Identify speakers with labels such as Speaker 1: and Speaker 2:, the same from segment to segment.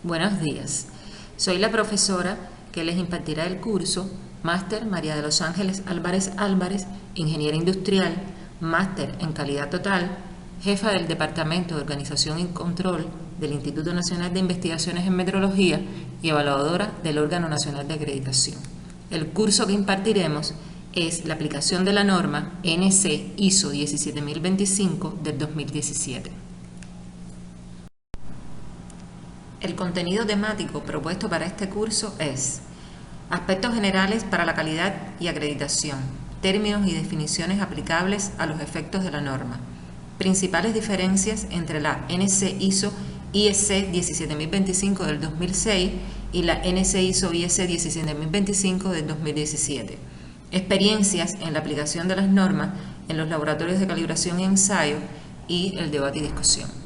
Speaker 1: Buenos días. Soy la profesora que les impartirá el curso Máster María de los Ángeles Álvarez Álvarez, Ingeniera Industrial, Máster en Calidad Total, jefa del Departamento de Organización y Control del Instituto Nacional de Investigaciones en Metrología y evaluadora del Órgano Nacional de Acreditación. El curso que impartiremos es la aplicación de la norma NC ISO 17025 del 2017. El contenido temático propuesto para este curso es aspectos generales para la calidad y acreditación, términos y definiciones aplicables a los efectos de la norma, principales diferencias entre la NC ISO IEC 17025 del 2006 y la NC ISO IEC 17025 del 2017, experiencias en la aplicación de las normas en los laboratorios de calibración y ensayo y el debate y discusión.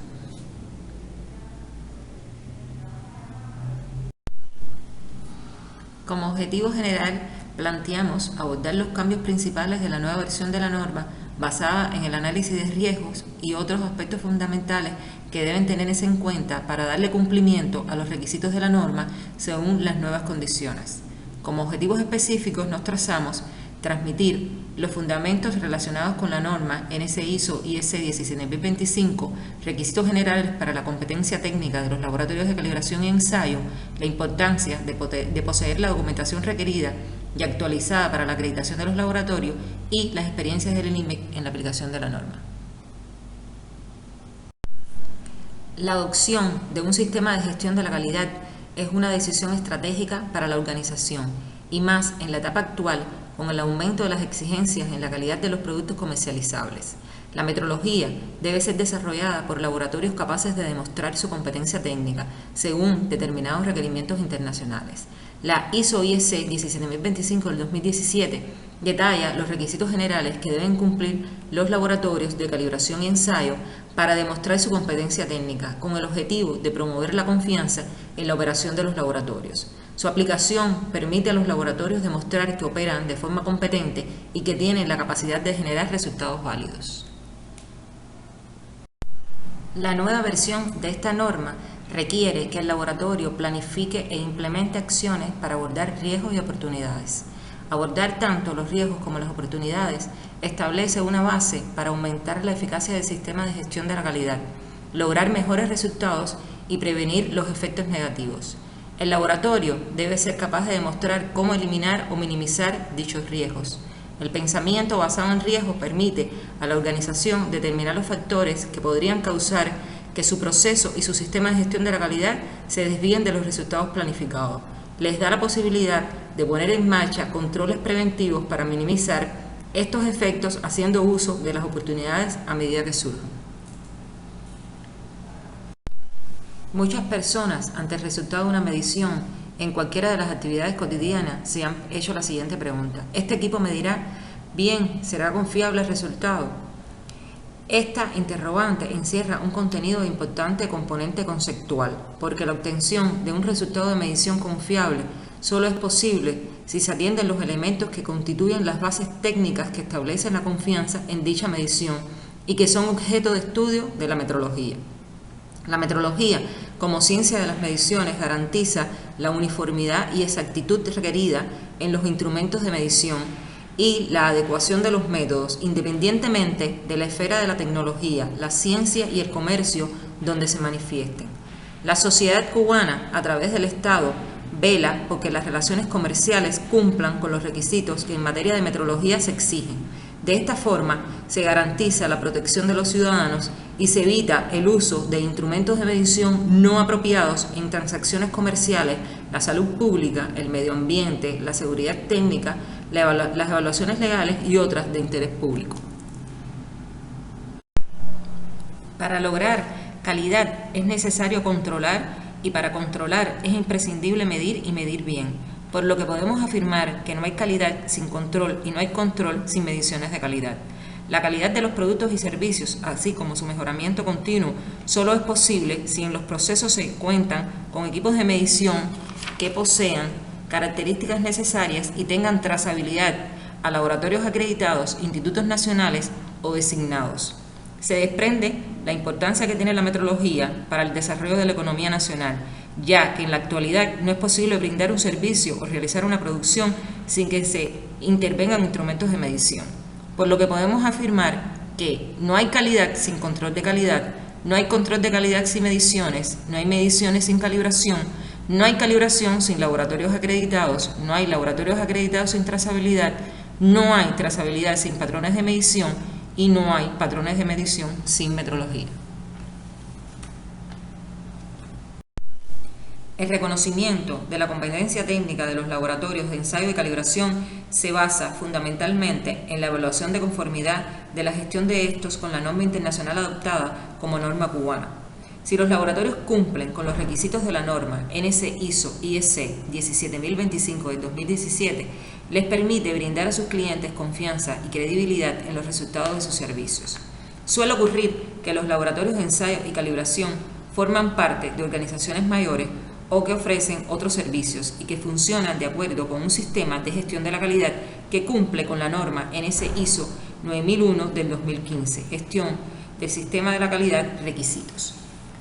Speaker 1: Como objetivo general, planteamos abordar los cambios principales de la nueva versión de la norma basada en el análisis de riesgos y otros aspectos fundamentales que deben tenerse en cuenta para darle cumplimiento a los requisitos de la norma según las nuevas condiciones. Como objetivos específicos nos trazamos transmitir los fundamentos relacionados con la norma NC ISO IEC 17025, requisitos generales para la competencia técnica de los laboratorios de calibración y ensayo, la importancia de poseer la documentación requerida y actualizada para la acreditación de los laboratorios y las experiencias del INIMEC en la aplicación de la norma. La adopción de un sistema de gestión de la calidad es una decisión estratégica para la organización y más en la etapa actual con el aumento de las exigencias en la calidad de los productos comercializables. La metrología debe ser desarrollada por laboratorios capaces de demostrar su competencia técnica según determinados requerimientos internacionales. La ISO IEC 17025 del 2017 detalla los requisitos generales que deben cumplir los laboratorios de calibración y ensayo para demostrar su competencia técnica con el objetivo de promover la confianza en la operación de los laboratorios. Su aplicación permite a los laboratorios demostrar que operan de forma competente y que tienen la capacidad de generar resultados válidos. La nueva versión de esta norma requiere que el laboratorio planifique e implemente acciones para abordar riesgos y oportunidades. Abordar tanto los riesgos como las oportunidades establece una base para aumentar la eficacia del sistema de gestión de la calidad, lograr mejores resultados y prevenir los efectos negativos. El laboratorio debe ser capaz de demostrar cómo eliminar o minimizar dichos riesgos. El pensamiento basado en riesgos permite a la organización determinar los factores que podrían causar que su proceso y su sistema de gestión de la calidad se desvíen de los resultados planificados. Les da la posibilidad de poner en marcha controles preventivos para minimizar estos efectos haciendo uso de las oportunidades a medida que surjan. Muchas personas, ante el resultado de una medición en cualquiera de las actividades cotidianas, se han hecho la siguiente pregunta. ¿Este equipo me dirá bien, será confiable el resultado? Esta interrogante encierra un contenido de importante componente conceptual, porque la obtención de un resultado de medición confiable solo es posible si se atienden los elementos que constituyen las bases técnicas que establecen la confianza en dicha medición y que son objeto de estudio de la metrología. La metrología, como ciencia de las mediciones, garantiza la uniformidad y exactitud requerida en los instrumentos de medición y la adecuación de los métodos, independientemente de la esfera de la tecnología, la ciencia y el comercio donde se manifiesten. La sociedad cubana, a través del Estado, vela porque las relaciones comerciales cumplan con los requisitos que en materia de metrología se exigen. De esta forma, se garantiza la protección de los ciudadanos y se evita el uso de instrumentos de medición no apropiados en transacciones comerciales, la salud pública, el medio ambiente, la seguridad técnica, las evaluaciones legales y otras de interés público. Para lograr calidad es necesario controlar y para controlar es imprescindible medir y medir bien. Por lo que podemos afirmar que no hay calidad sin control y no hay control sin mediciones de calidad. La calidad de los productos y servicios, así como su mejoramiento continuo, solo es posible si en los procesos se cuentan con equipos de medición que posean características necesarias y tengan trazabilidad a laboratorios acreditados, institutos nacionales o designados. Se desprende la importancia que tiene la metrología para el desarrollo de la economía nacional, ya que en la actualidad no es posible brindar un servicio o realizar una producción sin que se intervengan instrumentos de medición. Por lo que podemos afirmar que no hay calidad sin control de calidad, no hay control de calidad sin mediciones, no hay mediciones sin calibración, no hay calibración sin laboratorios acreditados, no hay laboratorios acreditados sin trazabilidad, no hay trazabilidad sin patrones de medición y no hay patrones de medición sin metrología. El reconocimiento de la competencia técnica de los laboratorios de ensayo y calibración se basa fundamentalmente en la evaluación de conformidad de la gestión de estos con la norma internacional adoptada como norma cubana. Si los laboratorios cumplen con los requisitos de la norma NS-ISO-IEC 17025 de 2017, les permite brindar a sus clientes confianza y credibilidad en los resultados de sus servicios. Suele ocurrir que los laboratorios de ensayo y calibración forman parte de organizaciones mayores o que ofrecen otros servicios y que funcionan de acuerdo con un sistema de gestión de la calidad que cumple con la norma NS-ISO 9001 del 2015, gestión del sistema de la calidad, requisitos.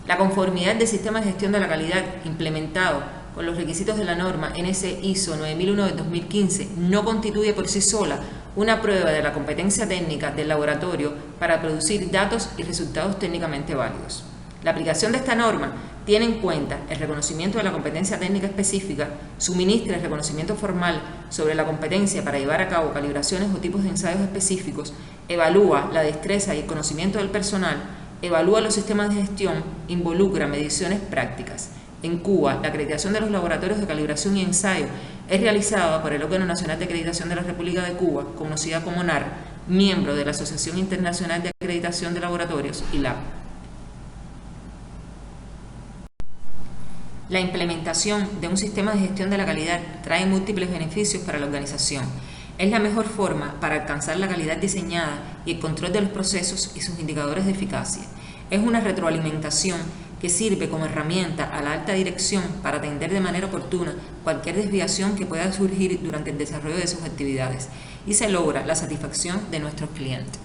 Speaker 1: La conformidad del sistema de gestión de la calidad implementado con los requisitos de la norma NS-ISO 9001 del 2015 no constituye por sí sola una prueba de la competencia técnica del laboratorio para producir datos y resultados técnicamente válidos. La aplicación de esta norma tiene en cuenta el reconocimiento de la competencia técnica específica, suministra el reconocimiento formal sobre la competencia para llevar a cabo calibraciones o tipos de ensayos específicos, evalúa la destreza y el conocimiento del personal, evalúa los sistemas de gestión, involucra mediciones prácticas. En Cuba, la acreditación de los laboratorios de calibración y ensayo es realizada por el Órgano Nacional de Acreditación de la República de Cuba, conocida como NAR, miembro de la Asociación Internacional de Acreditación de Laboratorios, ILAB. La implementación de un sistema de gestión de la calidad trae múltiples beneficios para la organización. Es la mejor forma para alcanzar la calidad diseñada y el control de los procesos y sus indicadores de eficacia. Es una retroalimentación que sirve como herramienta a la alta dirección para atender de manera oportuna cualquier desviación que pueda surgir durante el desarrollo de sus actividades y se logra la satisfacción de nuestros clientes.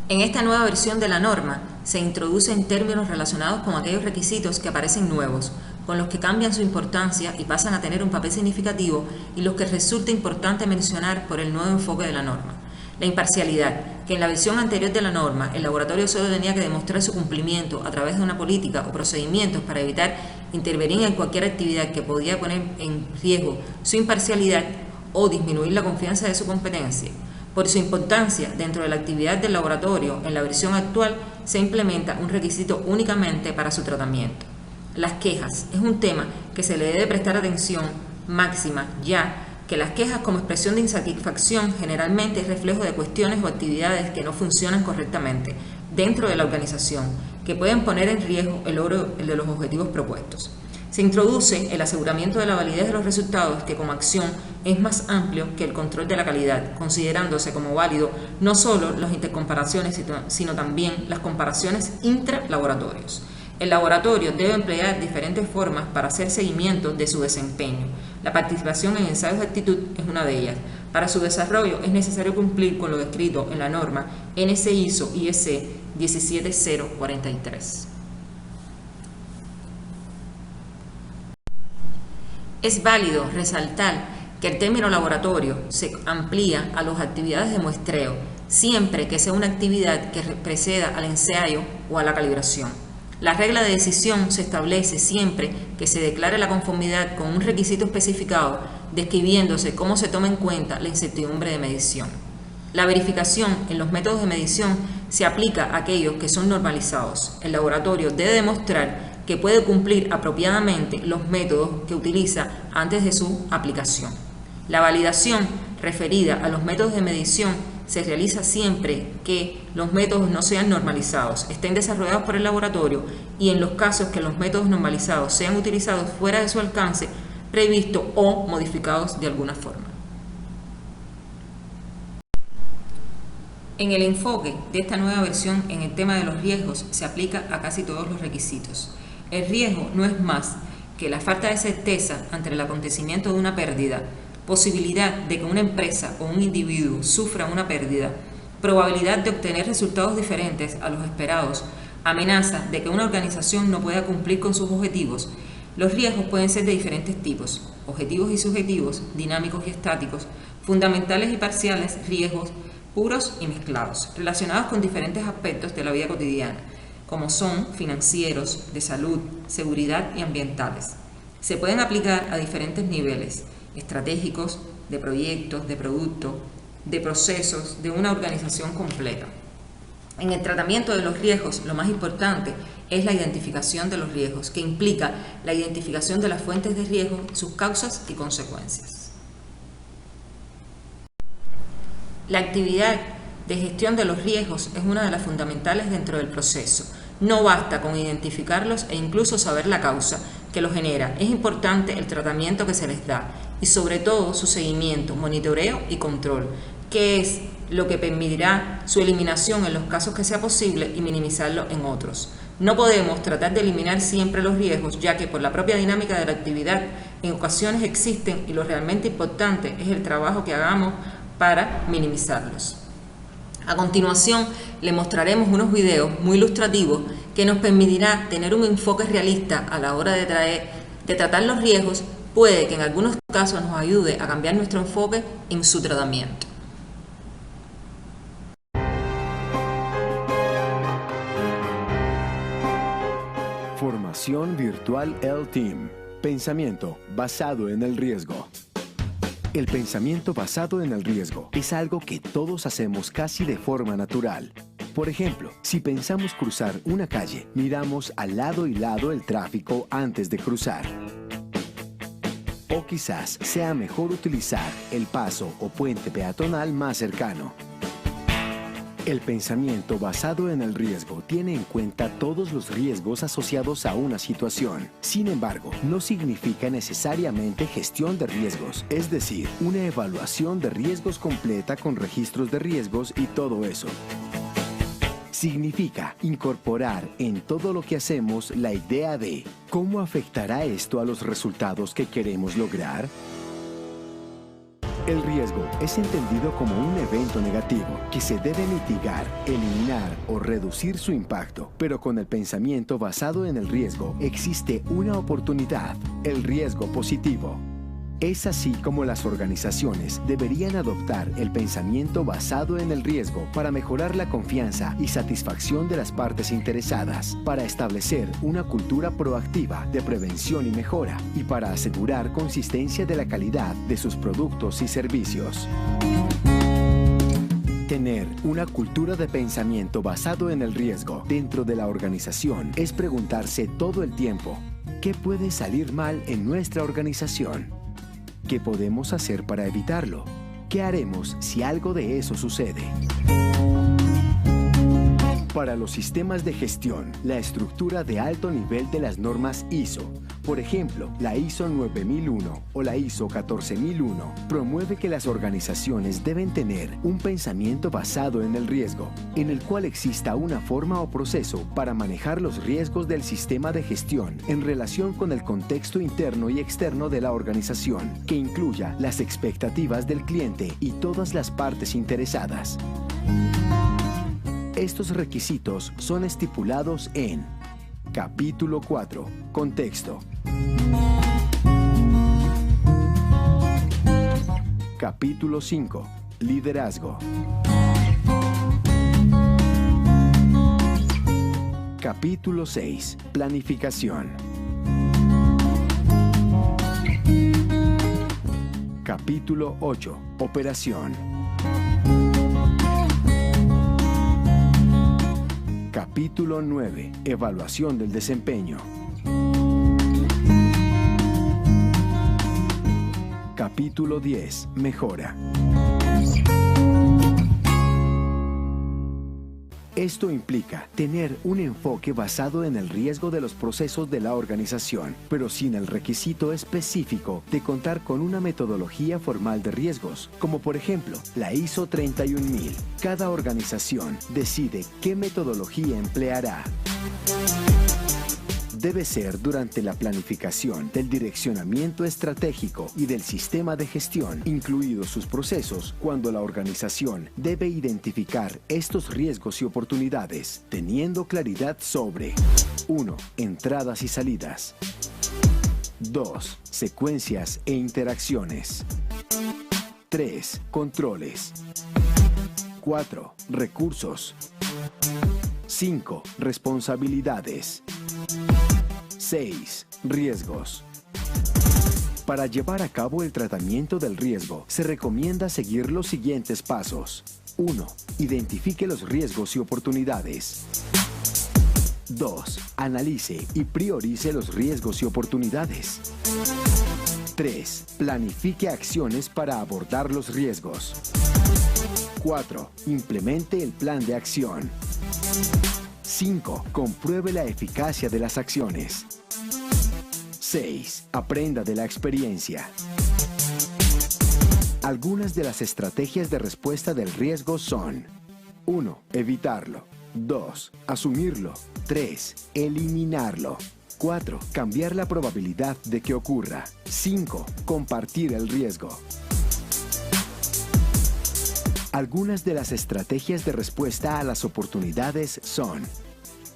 Speaker 1: En esta nueva versión de la norma se introducen términos relacionados con aquellos requisitos que aparecen nuevos, con los que cambian su importancia y pasan a tener un papel significativo y los que resulta importante mencionar por el nuevo enfoque de la norma. La imparcialidad, que en la versión anterior de la norma el laboratorio solo tenía que demostrar su cumplimiento a través de una política o procedimientos para evitar intervenir en cualquier actividad que podía poner en riesgo su imparcialidad o disminuir la confianza de su competencia. Por su importancia dentro de la actividad del laboratorio, en la versión actual se implementa un requisito únicamente para su tratamiento. Las quejas es un tema que se le debe prestar atención máxima, ya que las quejas como expresión de insatisfacción generalmente es reflejo de cuestiones o actividades que no funcionan correctamente dentro de la organización, que pueden poner en riesgo el logro de los objetivos propuestos. Se introduce el aseguramiento de la validez de los resultados, que como acción es más amplio que el control de la calidad, considerándose como válido no solo las intercomparaciones, sino también las comparaciones intralaboratorios. El laboratorio debe emplear diferentes formas para hacer seguimiento de su desempeño. La participación en ensayos de actitud es una de ellas. Para su desarrollo es necesario cumplir con lo descrito en la norma NS-ISO-IEC 17043. Es válido resaltar que el término laboratorio se amplía a las actividades de muestreo, siempre que sea una actividad que preceda al ensayo o a la calibración. La regla de decisión se establece siempre que se declare la conformidad con un requisito especificado, describiéndose cómo se toma en cuenta la incertidumbre de medición. La verificación en los métodos de medición se aplica a aquellos que son normalizados. El laboratorio debe demostrar que puede cumplir apropiadamente los métodos que utiliza antes de su aplicación. La validación referida a los métodos de medición se realiza siempre que los métodos no sean normalizados, estén desarrollados por el laboratorio y en los casos que los métodos normalizados sean utilizados fuera de su alcance previsto o modificados de alguna forma. En el enfoque de esta nueva versión en el tema de los riesgos se aplica a casi todos los requisitos. El riesgo no es más que la falta de certeza ante el acontecimiento de una pérdida, posibilidad de que una empresa o un individuo sufra una pérdida probabilidad de obtener resultados diferentes a los esperados, amenaza de que una organización no pueda cumplir con sus objetivos. Los riesgos pueden ser de diferentes tipos: objetivos y subjetivos, dinámicos y estáticos, fundamentales y parciales, riesgos puros y mezclados, relacionados con diferentes aspectos de la vida cotidiana, como son financieros, de salud, seguridad y ambientales. Se pueden aplicar a diferentes niveles: estratégicos, de proyectos, de productos, de procesos, de una organización completa. En el tratamiento de los riesgos, lo más importante es la identificación de los riesgos, que implica la identificación de las fuentes de riesgo, sus causas y consecuencias. La actividad de gestión de los riesgos es una de las fundamentales dentro del proceso. No basta con identificarlos e incluso saber la causa que los genera. Es importante el tratamiento que se les da y sobre todo su seguimiento, monitoreo y control, que es lo que permitirá su eliminación en los casos que sea posible y minimizarlo en otros. No podemos tratar de eliminar siempre los riesgos, ya que por la propia dinámica de la actividad en ocasiones existen, y lo realmente importante es el trabajo que hagamos para minimizarlos. A continuación, le mostraremos unos videos muy ilustrativos que nos permitirá tener un enfoque realista a la hora de tratar los riesgos. Puede que en algunos casos nos ayude a cambiar nuestro enfoque en su tratamiento.
Speaker 2: Formación virtual L-Team. Pensamiento basado en el riesgo. El pensamiento basado en el riesgo es algo que todos hacemos casi de forma natural. Por ejemplo, si pensamos cruzar una calle, miramos al lado y lado el tráfico antes de cruzar. O quizás sea mejor utilizar el paso o puente peatonal más cercano. El pensamiento basado en el riesgo tiene en cuenta todos los riesgos asociados a una situación. Sin embargo, no significa necesariamente gestión de riesgos, es decir, una evaluación de riesgos completa con registros de riesgos y todo eso. Significa incorporar en todo lo que hacemos la idea de ¿cómo afectará esto a los resultados que queremos lograr? El riesgo es entendido como un evento negativo que se debe mitigar, eliminar o reducir su impacto. Pero con el pensamiento basado en el riesgo existe una oportunidad: el riesgo positivo. Es así como las organizaciones deberían adoptar el pensamiento basado en el riesgo para mejorar la confianza y satisfacción de las partes interesadas, para establecer una cultura proactiva de prevención y mejora, y para asegurar consistencia de la calidad de sus productos y servicios. Tener una cultura de pensamiento basado en el riesgo dentro de la organización es preguntarse todo el tiempo: ¿qué puede salir mal en nuestra organización? ¿Qué podemos hacer para evitarlo? ¿Qué haremos si algo de eso sucede? Para los sistemas de gestión, la estructura de alto nivel de las normas ISO, por ejemplo, la ISO 9001 o la ISO 14001, promueve que las organizaciones deben tener un pensamiento basado en el riesgo, en el cual exista una forma o proceso para manejar los riesgos del sistema de gestión en relación con el contexto interno y externo de la organización, que incluya las expectativas del cliente y todas las partes interesadas. Estos requisitos son estipulados en Capítulo 4. Contexto. Capítulo 5. Liderazgo. Capítulo 6. Planificación. Capítulo 8. Operación. Capítulo 9. Evaluación del desempeño. Capítulo 10. Mejora. Esto implica tener un enfoque basado en el riesgo de los procesos de la organización, pero sin el requisito específico de contar con una metodología formal de riesgos, como por ejemplo la ISO 31000. Cada organización decide qué metodología empleará. debe ser durante la planificación del direccionamiento estratégico y del sistema de gestión, incluidos sus procesos, cuando la organización debe identificar estos riesgos y oportunidades, teniendo claridad sobre 1. Entradas y salidas. 2. Secuencias e interacciones. 3. Controles. 4. Recursos. 5. Responsabilidades. 6. Riesgos. Para llevar a cabo el tratamiento del riesgo, se recomienda seguir los siguientes pasos. 1. Identifique los riesgos y oportunidades. 2. Analice y priorice los riesgos y oportunidades. 3. Planifique acciones para abordar los riesgos. 4. Implemente el plan de acción. 5. Compruebe la eficacia de las acciones. 6. Aprenda de la experiencia. Algunas de las estrategias de respuesta del riesgo son: 1. Evitarlo. 2. Asumirlo. 3. Eliminarlo. 4. Cambiar la probabilidad de que ocurra. 5. Compartir el riesgo. Algunas de las estrategias de respuesta a las oportunidades son: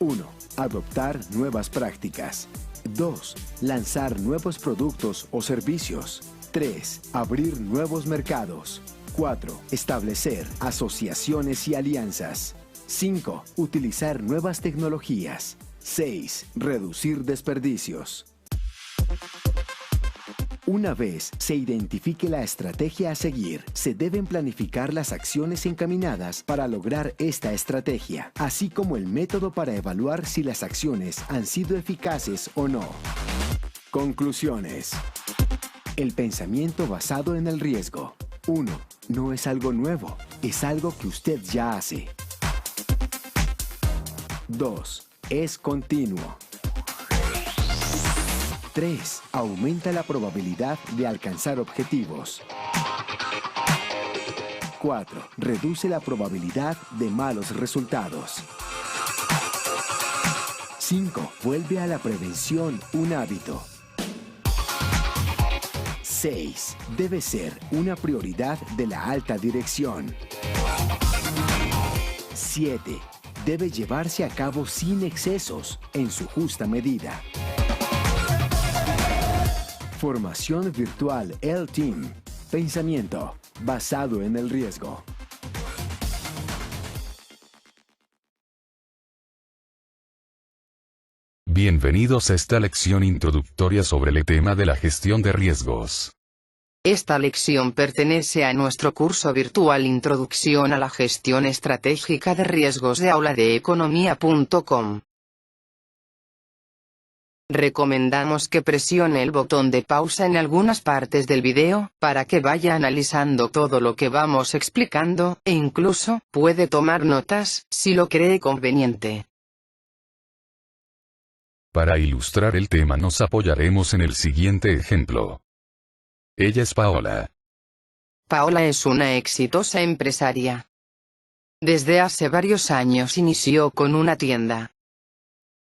Speaker 2: 1. Adoptar nuevas prácticas. 2. Lanzar nuevos productos o servicios. 3. Abrir nuevos mercados. 4. Establecer asociaciones y alianzas. 5. Utilizar nuevas tecnologías. 6. Reducir desperdicios. Una vez se identifique la estrategia a seguir, se deben planificar las acciones encaminadas para lograr esta estrategia, así como el método para evaluar si las acciones han sido eficaces o no. Conclusiones. El pensamiento basado en el riesgo. 1. No es algo nuevo, es algo que usted ya hace. 2. Es continuo. 3. Aumenta la probabilidad de alcanzar objetivos. 4. Reduce la probabilidad de malos resultados. 5. Vuelve a la prevención un hábito. 6. Debe ser una prioridad de la alta dirección. 7. Debe llevarse a cabo sin excesos, en su justa medida. Formación virtual L-Team. Pensamiento basado en el riesgo.
Speaker 3: Bienvenidos a esta lección introductoria sobre el tema de la gestión de riesgos.
Speaker 4: Esta lección pertenece a nuestro curso virtual Introducción a la Gestión Estratégica de Riesgos de auladeeconomia.com. Recomendamos que presione el botón de pausa en algunas partes del video, para que vaya analizando todo lo que vamos explicando, e incluso, puede tomar notas, si lo cree conveniente.
Speaker 3: Para ilustrar el tema nos apoyaremos en el siguiente ejemplo. Ella es Paola.
Speaker 4: Paola es una exitosa empresaria. Desde hace varios años inició con una tienda.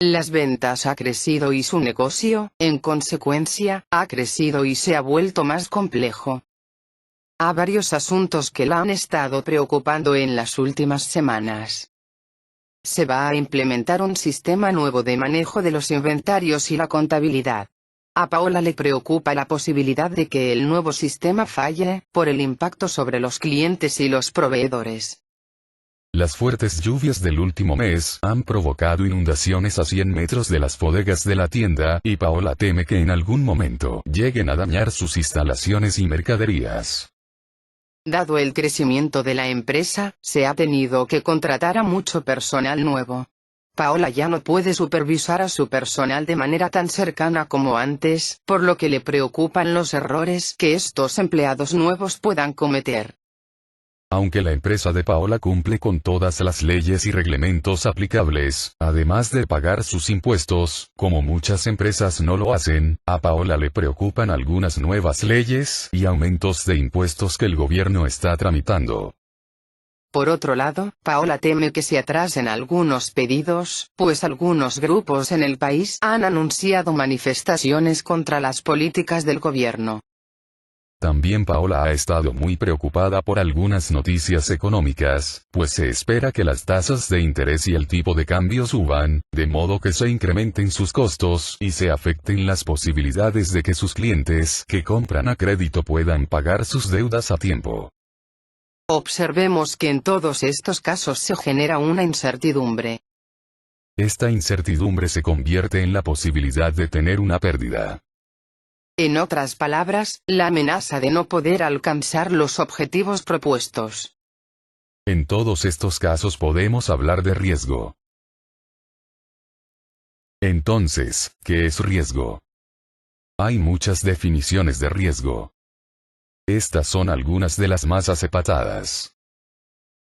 Speaker 4: Las ventas ha crecido y su negocio, en consecuencia, ha crecido y se ha vuelto más complejo. Hay varios asuntos que la han estado preocupando en las últimas semanas. Se va a implementar un sistema nuevo de manejo de los inventarios y la contabilidad. A Paola le preocupa la posibilidad de que el nuevo sistema falle, por el impacto sobre los clientes y los proveedores.
Speaker 3: Las fuertes lluvias del último mes han provocado inundaciones a 100 metros de las bodegas de la tienda, y Paola teme que en algún momento lleguen a dañar sus instalaciones y mercaderías.
Speaker 4: Dado el crecimiento de la empresa, se ha tenido que contratar a mucho personal nuevo. Paola ya no puede supervisar a su personal de manera tan cercana como antes, por lo que le preocupan los errores que estos empleados nuevos puedan cometer.
Speaker 3: Aunque la empresa de Paola cumple con todas las leyes y reglamentos aplicables, además de pagar sus impuestos, como muchas empresas no lo hacen, a Paola le preocupan algunas nuevas leyes y aumentos de impuestos que el gobierno está tramitando.
Speaker 4: Por otro lado, Paola teme que se atrasen algunos pedidos, pues algunos grupos en el país han anunciado manifestaciones contra las políticas del gobierno.
Speaker 3: También Paola ha estado muy preocupada por algunas noticias económicas, pues se espera que las tasas de interés y el tipo de cambio suban, de modo que se incrementen sus costos y se afecten las posibilidades de que sus clientes que compran a crédito puedan pagar sus deudas a tiempo.
Speaker 4: Observemos que en todos estos casos se genera una incertidumbre.
Speaker 3: Esta incertidumbre se convierte en la posibilidad de tener una pérdida.
Speaker 4: En otras palabras, la amenaza de no poder alcanzar los objetivos propuestos.
Speaker 3: En todos estos casos podemos hablar de riesgo. Entonces, ¿qué es riesgo? Hay muchas definiciones de riesgo. Estas son algunas de las más aceptadas.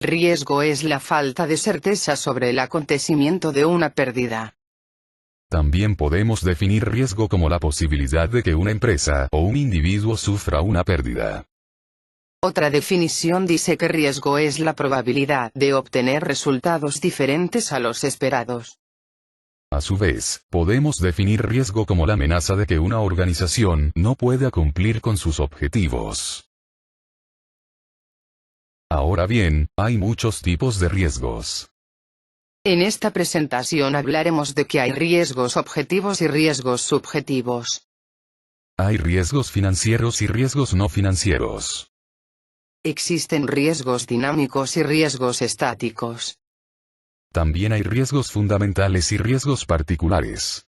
Speaker 4: Riesgo es la falta de certeza sobre el acontecimiento de una pérdida.
Speaker 3: También podemos definir riesgo como la posibilidad de que una empresa o un individuo sufra una pérdida.
Speaker 4: Otra definición dice que riesgo es la probabilidad de obtener resultados diferentes a los esperados.
Speaker 3: A su vez, podemos definir riesgo como la amenaza de que una organización no pueda cumplir con sus objetivos. Ahora bien, hay muchos tipos de riesgos.
Speaker 4: En esta presentación hablaremos de que hay riesgos objetivos y riesgos subjetivos.
Speaker 3: Hay riesgos financieros y riesgos no financieros.
Speaker 4: Existen riesgos dinámicos y riesgos estáticos.
Speaker 3: También hay riesgos fundamentales y riesgos particulares.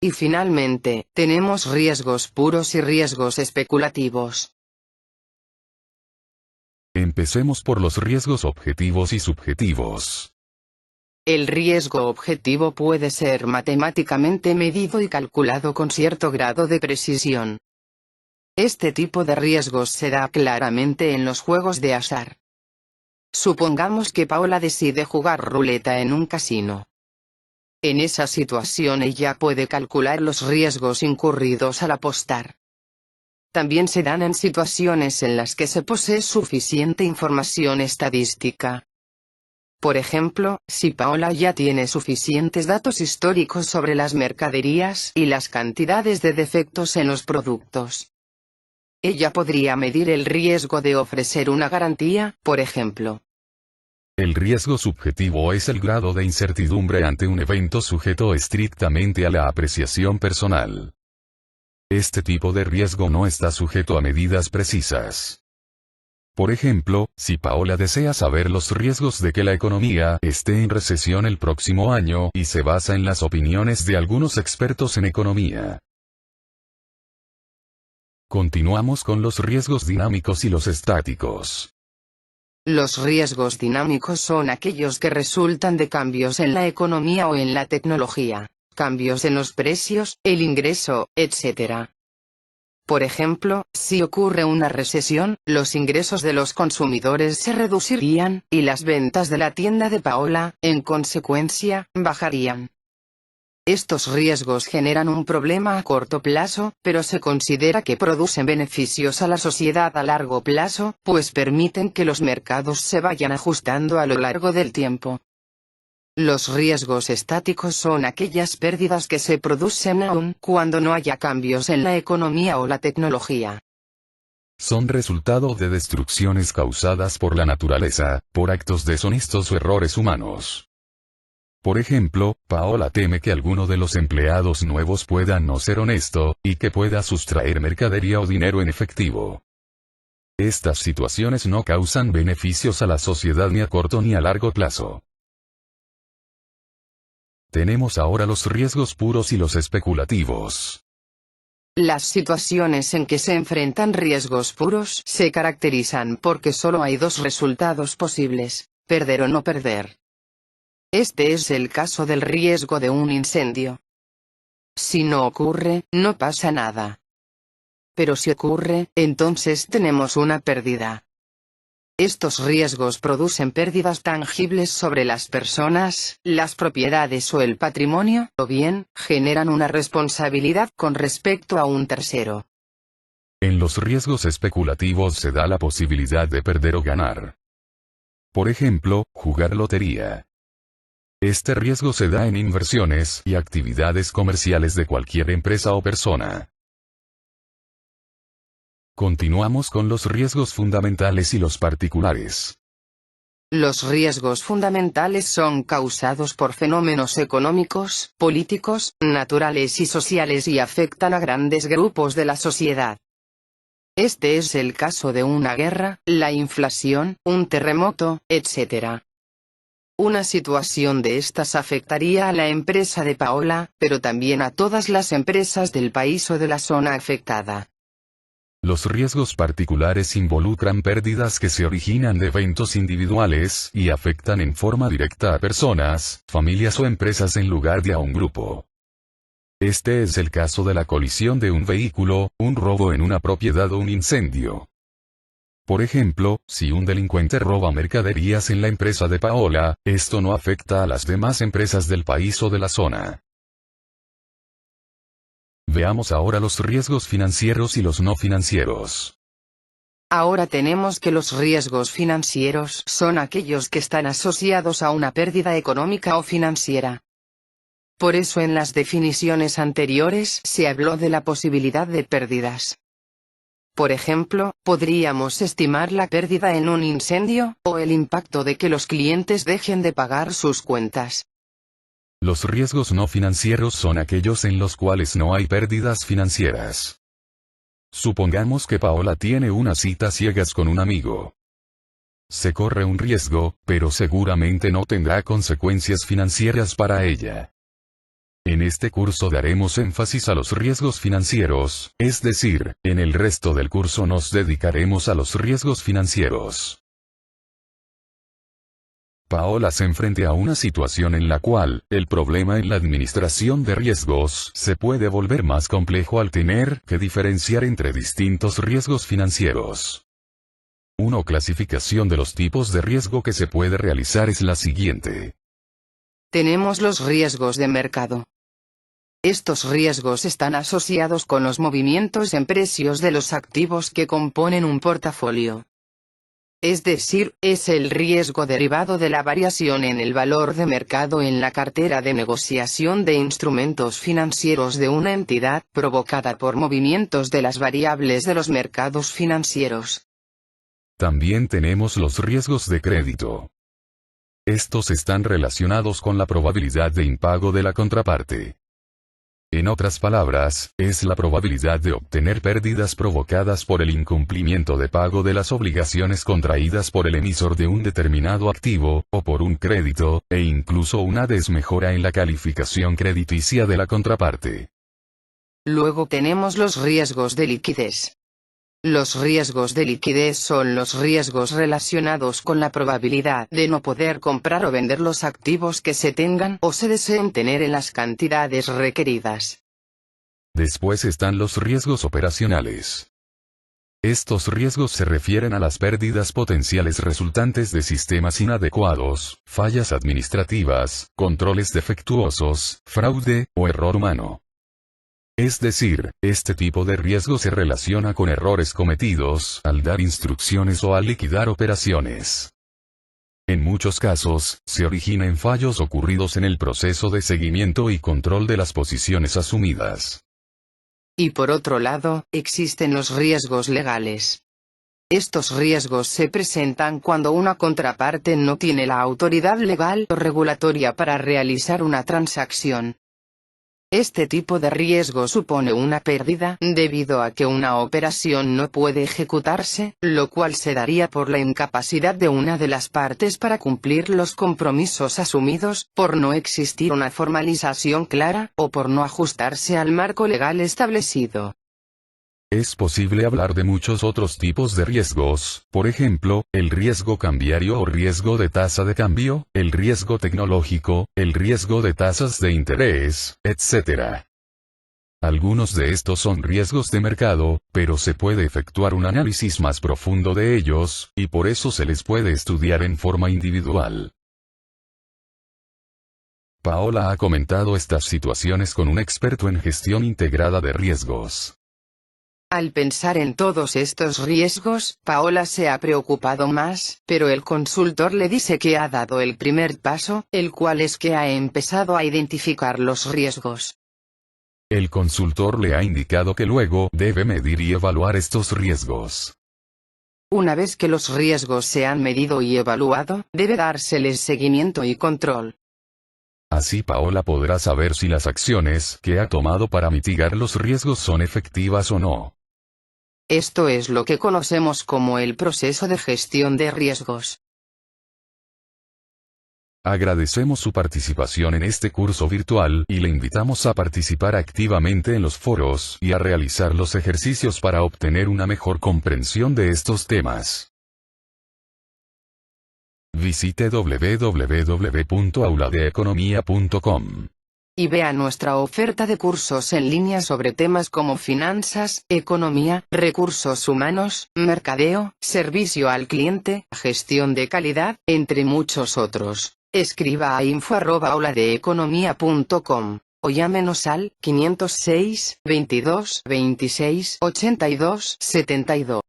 Speaker 4: Y finalmente, tenemos riesgos puros y riesgos especulativos.
Speaker 3: Empecemos por los riesgos objetivos y subjetivos.
Speaker 4: El riesgo objetivo puede ser matemáticamente medido y calculado con cierto grado de precisión. Este tipo de riesgos se da claramente en los juegos de azar. Supongamos que Paola decide jugar ruleta en un casino. En esa situación ella puede calcular los riesgos incurridos al apostar. También se dan en situaciones en las que se posee suficiente información estadística. Por ejemplo, si Paola ya tiene suficientes datos históricos sobre las mercaderías y las cantidades de defectos en los productos. Ella podría medir el riesgo de ofrecer una garantía, por ejemplo.
Speaker 3: El riesgo subjetivo es el grado de incertidumbre ante un evento sujeto estrictamente a la apreciación personal. Este tipo de riesgo no está sujeto a medidas precisas. Por ejemplo, si Paola desea saber los riesgos de que la economía esté en recesión el próximo año y se basa en las opiniones de algunos expertos en economía. Continuamos con los riesgos dinámicos y los estáticos.
Speaker 4: Los riesgos dinámicos son aquellos que resultan de cambios en la economía o en la tecnología, cambios en los precios, el ingreso, etc. Por ejemplo, si ocurre una recesión, los ingresos de los consumidores se reducirían, y las ventas de la tienda de Paola, en consecuencia, bajarían. Estos riesgos generan un problema a corto plazo, pero se considera que producen beneficios a la sociedad a largo plazo, pues permiten que los mercados se vayan ajustando a lo largo del tiempo. Los riesgos estáticos son aquellas pérdidas que se producen aun cuando no haya cambios en la economía o la tecnología.
Speaker 3: Son resultado de destrucciones causadas por la naturaleza, por actos deshonestos o errores humanos. Por ejemplo, Paola teme que alguno de los empleados nuevos pueda no ser honesto, y que pueda sustraer mercadería o dinero en efectivo. Estas situaciones no causan beneficios a la sociedad ni a corto ni a largo plazo. Tenemos ahora los riesgos puros y los especulativos.
Speaker 4: Las situaciones en que se enfrentan riesgos puros se caracterizan porque solo hay dos resultados posibles: perder o no perder. Este es el caso del riesgo de un incendio. Si no ocurre, no pasa nada. Pero si ocurre, entonces tenemos una pérdida. Estos riesgos producen pérdidas tangibles sobre las personas, las propiedades o el patrimonio, o bien, generan una responsabilidad con respecto a un tercero.
Speaker 3: En los riesgos especulativos se da la posibilidad de perder o ganar. Por ejemplo, jugar lotería. Este riesgo se da en inversiones y actividades comerciales de cualquier empresa o persona. Continuamos con los riesgos fundamentales y los particulares.
Speaker 4: Los riesgos fundamentales son causados por fenómenos económicos, políticos, naturales y sociales y afectan a grandes grupos de la sociedad. Este es el caso de una guerra, la inflación, un terremoto, etc. Una situación de estas afectaría a la empresa de Paola, pero también a todas las empresas del país o de la zona afectada.
Speaker 3: Los riesgos particulares involucran pérdidas que se originan de eventos individuales y afectan en forma directa a personas, familias o empresas en lugar de a un grupo. Este es el caso de la colisión de un vehículo, un robo en una propiedad o un incendio. Por ejemplo, si un delincuente roba mercaderías en la empresa de Paola, esto no afecta a las demás empresas del país o de la zona. Veamos ahora los riesgos financieros y los no financieros.
Speaker 4: Ahora tenemos que los riesgos financieros son aquellos que están asociados a una pérdida económica o financiera. Por eso en las definiciones anteriores se habló de la posibilidad de pérdidas. Por ejemplo, podríamos estimar la pérdida en un incendio, o el impacto de que los clientes dejen de pagar sus cuentas.
Speaker 3: Los riesgos no financieros son aquellos en los cuales no hay pérdidas financieras. Supongamos que Paola tiene una cita a ciegas con un amigo. Se corre un riesgo, pero seguramente no tendrá consecuencias financieras para ella. En este curso daremos énfasis a los riesgos financieros, es decir, en el resto del curso nos dedicaremos a los riesgos financieros. Paola se enfrenta a una situación en la cual, el problema en la administración de riesgos se puede volver más complejo al tener que diferenciar entre distintos riesgos financieros. Una clasificación de los tipos de riesgo que se puede realizar es la siguiente.
Speaker 4: Tenemos los riesgos de mercado. Estos riesgos están asociados con los movimientos en precios de los activos que componen un portafolio. Es decir, es el riesgo derivado de la variación en el valor de mercado en la cartera de negociación de instrumentos financieros de una entidad provocada por movimientos de las variables de los mercados financieros.
Speaker 3: También tenemos los riesgos de crédito. Estos están relacionados con la probabilidad de impago de la contraparte. En otras palabras, es la probabilidad de obtener pérdidas provocadas por el incumplimiento de pago de las obligaciones contraídas por el emisor de un determinado activo, o por un crédito, e incluso una desmejora en la calificación crediticia de la contraparte.
Speaker 4: Luego tenemos los riesgos de liquidez. Los riesgos de liquidez son los riesgos relacionados con la probabilidad de no poder comprar o vender los activos que se tengan o se deseen tener en las cantidades requeridas.
Speaker 3: Después están los riesgos operacionales. Estos riesgos se refieren a las pérdidas potenciales resultantes de sistemas inadecuados, fallas administrativas, controles defectuosos, fraude, o error humano. Es decir, este tipo de riesgo se relaciona con errores cometidos al dar instrucciones o al liquidar operaciones. En muchos casos, se origina en fallos ocurridos en el proceso de seguimiento y control de las posiciones asumidas.
Speaker 4: Y por otro lado, existen los riesgos legales. Estos riesgos se presentan cuando una contraparte no tiene la autoridad legal o regulatoria para realizar una transacción. Este tipo de riesgo supone una pérdida debido a que una operación no puede ejecutarse, lo cual se daría por la incapacidad de una de las partes para cumplir los compromisos asumidos, por no existir una formalización clara, o por no ajustarse al marco legal establecido.
Speaker 3: Es posible hablar de muchos otros tipos de riesgos, por ejemplo, el riesgo cambiario o riesgo de tasa de cambio, el riesgo tecnológico, el riesgo de tasas de interés, etc. Algunos de estos son riesgos de mercado, pero se puede efectuar un análisis más profundo de ellos, y por eso se les puede estudiar en forma individual. Paola ha comentado estas situaciones con un experto en gestión integrada de riesgos.
Speaker 4: Al pensar en todos estos riesgos, Paola se ha preocupado más, pero el consultor le dice que ha dado el primer paso, el cual es que ha empezado a identificar los riesgos.
Speaker 3: El consultor le ha indicado que luego debe medir y evaluar estos riesgos.
Speaker 4: Una vez que los riesgos se han medido y evaluado, debe dárseles seguimiento y control.
Speaker 3: Así Paola podrá saber si las acciones que ha tomado para mitigar los riesgos son efectivas o no.
Speaker 4: Esto es lo que conocemos como el proceso de gestión de riesgos.
Speaker 3: Agradecemos su participación en este curso virtual y le invitamos a participar activamente en los foros y a realizar los ejercicios para obtener una mejor comprensión de estos temas. Visite www.auladeeconomia.com
Speaker 4: y vea nuestra oferta de cursos en línea sobre temas como finanzas, economía, recursos humanos, mercadeo, servicio al cliente, gestión de calidad, entre muchos otros. Escriba a info@auladeeconomia.com o llámenos al 506 22 26 82 72.